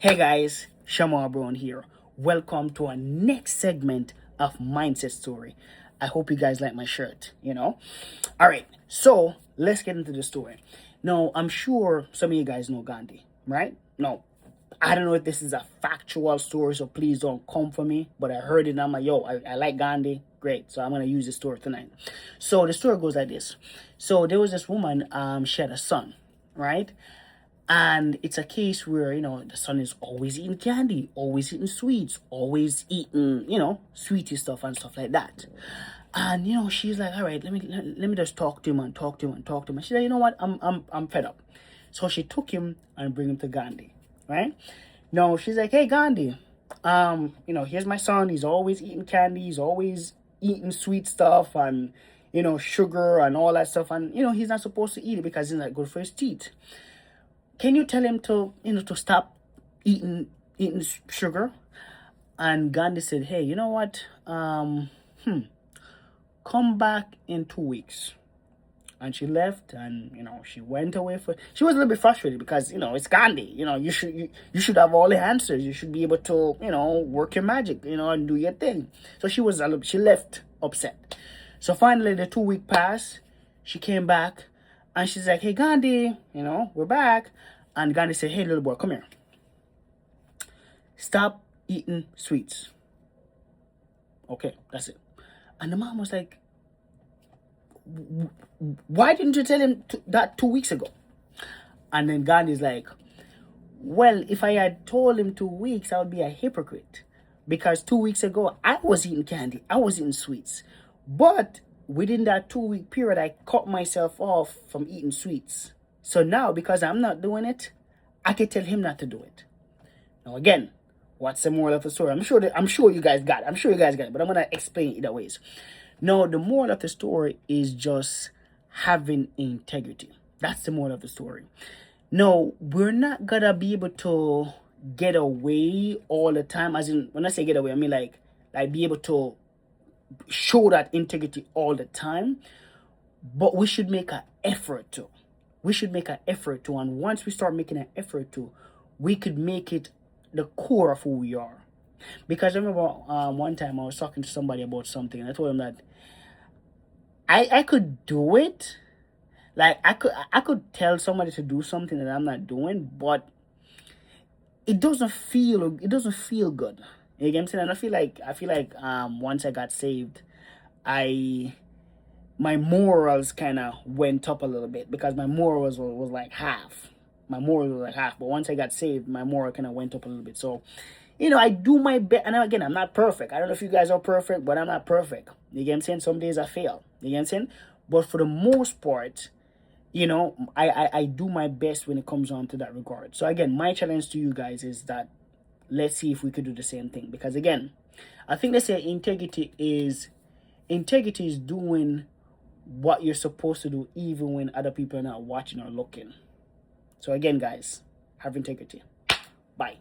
Hey guys, Shamar B here. Welcome to our next segment of Mindset Story. I hope you guys like my shirt. Alright, so let's get into the story. Now, I'm sure some of you guys know Gandhi, right? No, I don't know if this is a factual story, so please don't come for me. But I heard it and I'm like, I like Gandhi. Great. So I'm going to use this story tonight. So the story goes like this. So there was this woman, she had a son, right? And it's a case where, the son is always eating candy, always eating sweets, always eating, sweetie stuff and stuff like that. And, she's like, all right, let me just talk to him and talk to him and talk to him. And she's like, you know what? I'm fed up. So she took him and bring him to Gandhi, right? No, she's like, hey, Gandhi, here's my son. He's always eating candy. He's always eating sweet stuff and, sugar and all that stuff. And, he's not supposed to eat it because it's not good for his teeth. Can you tell him to stop eating sugar? And Gandhi said, hey, you know what? Come back in 2 weeks. And she left, and she went away she was a little bit frustrated because it's Gandhi. You should have all the answers. You should be able to work your magic, and do your thing. So she left upset. So finally the 2 week passed. She came back. And she's like, hey, Gandhi, we're back. And Gandhi said, hey, little boy, come here. Stop eating sweets. Okay, that's it. And the mom was like, why didn't you tell him that 2 weeks ago? And then Gandhi's like, well, if I had told him 2 weeks, I would be a hypocrite. Because 2 weeks ago, I was eating candy. I was eating sweets. But within that 2 week period, I cut myself off from eating sweets. So now, because I'm not doing it, I can tell him not to do it. Now, again, what's the moral of the story? I'm sure you guys got it. But I'm gonna explain it either ways. No, the moral of the story is just having integrity. That's the moral of the story. No, we're not gonna be able to get away all the time. As in, when I say get away, I mean like be able to show that integrity all the time, but we should make an effort to. And once we start making an effort to, we could make it the core of who we are. Because I remember one time I was talking to somebody about something, and I told them that I could do it. Like I could tell somebody to do something that I'm not doing, but it doesn't feel good. You get what I'm saying? And I feel like once I got saved, my morals kind of went up a little bit because my morals was like half. But once I got saved, my moral kind of went up a little bit. So, I do my best. And again, I'm not perfect. I don't know if you guys are perfect, but I'm not perfect. You get what I'm saying? Some days I fail. You get what I'm saying? But for the most part, I do my best when it comes on to that regard. So again, my challenge to you guys is that let's see if we could do the same thing. Because again, I think they say integrity is doing what you're supposed to do even when other people are not watching or looking. So again, guys, have integrity. Bye.